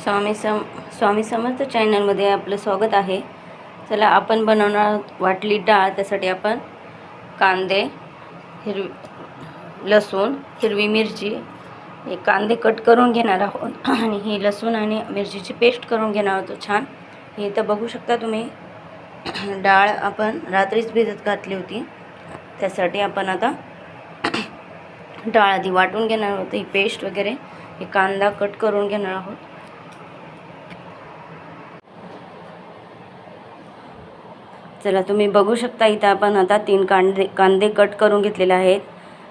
स्वामी समर्थ चॅनलमध्ये आपलं स्वागत आहे. चला आपण बनवणार वाटली डाळ. त्यासाठी आपण कांदे, लसूण, हिरवी मिरची, हे कांदे कट करून घेणार आहोत आणि ही लसूण आणि मिरचीची पेस्ट करून घेणार आहोत. छान हे तर बघू शकता तुम्ही. डाळ आपण रात्रीच भिजत घातली होती. त्यासाठी आपण आता डाळ आधी वाटून घेणार आहोत. ही पेस्ट वगैरे हे कांदा कट करून घेणार आहोत. चला तुम्ही बघू शकता इथं आपण आता 3 कांदे कट करून घेतलेले आहेत.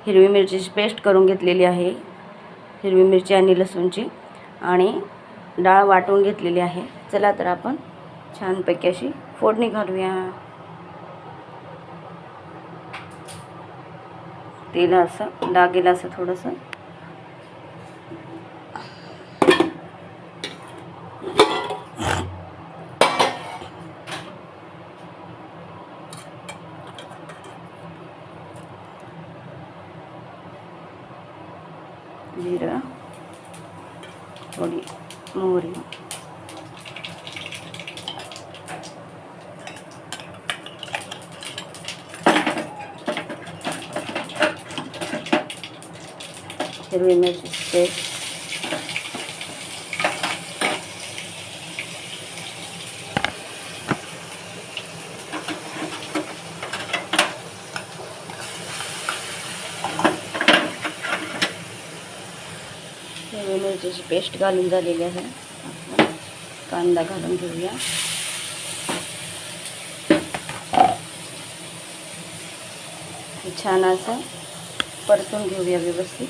हिरवी मिरचीची पेस्ट करून घेतलेली आहे, हिरवी मिरची आणि लसूणची, आणि डाळ वाटून घेतलेली आहे. चला तर आपण छानपैकी अशी फोडणी घालूया. तेल असं लागेल असं थोडंसं. जिरं, थोडी मोहरी, हिरवी मिरची पेस्ट, हिरवी मिरचीची पेस्ट घालून झालेली आहे. कांदा घालून घेऊया. छान असं परतून घेऊया व्यवस्थित.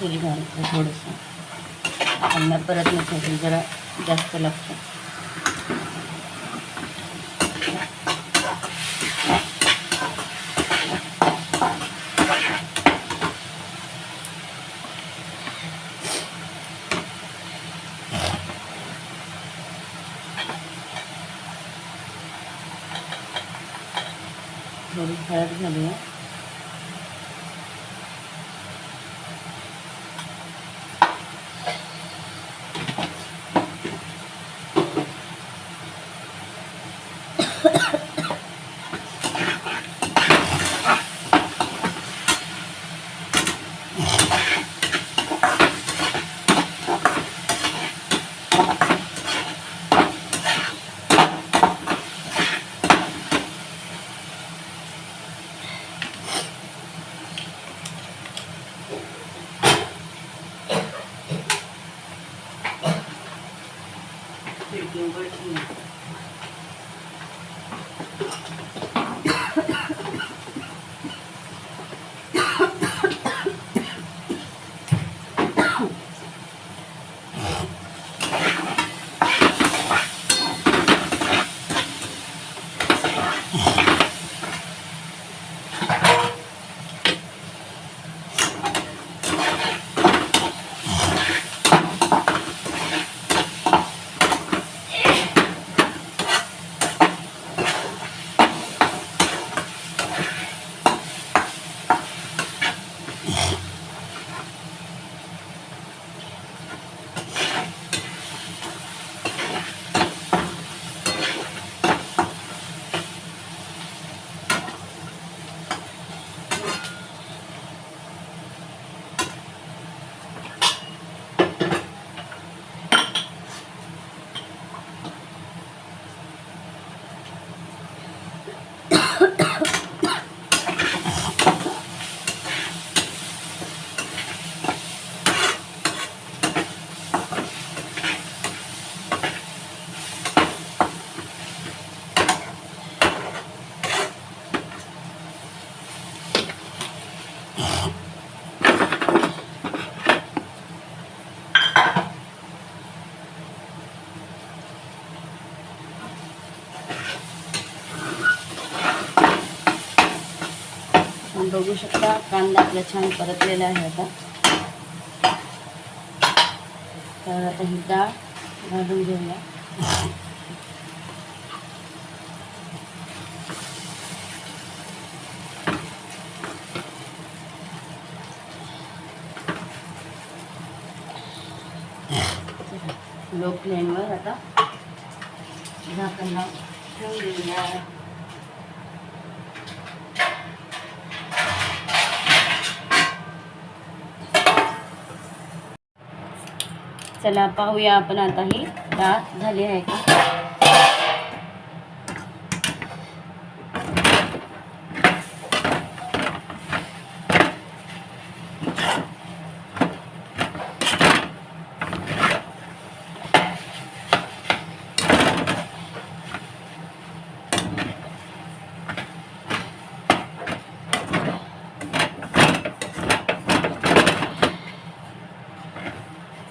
तेल घालतो थोडंसं. कांदा परतण्यासाठी जरा जास्त लागतं. थोडी हळद घालूया. बघू शकता कांदा आपला छान परतलेला आहे आता. तर आता ही डाळ घालून घेऊया. लो फ्लेमवर आता झाकण लावून ठेवून देऊया. चला पाहूया आपण आता ही डाळ झाली आहे का.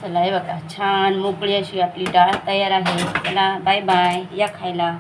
चला हे बघा छान मोकळी अशी आपली डाळ तयार आहे. चला बाय बाय, या खायला.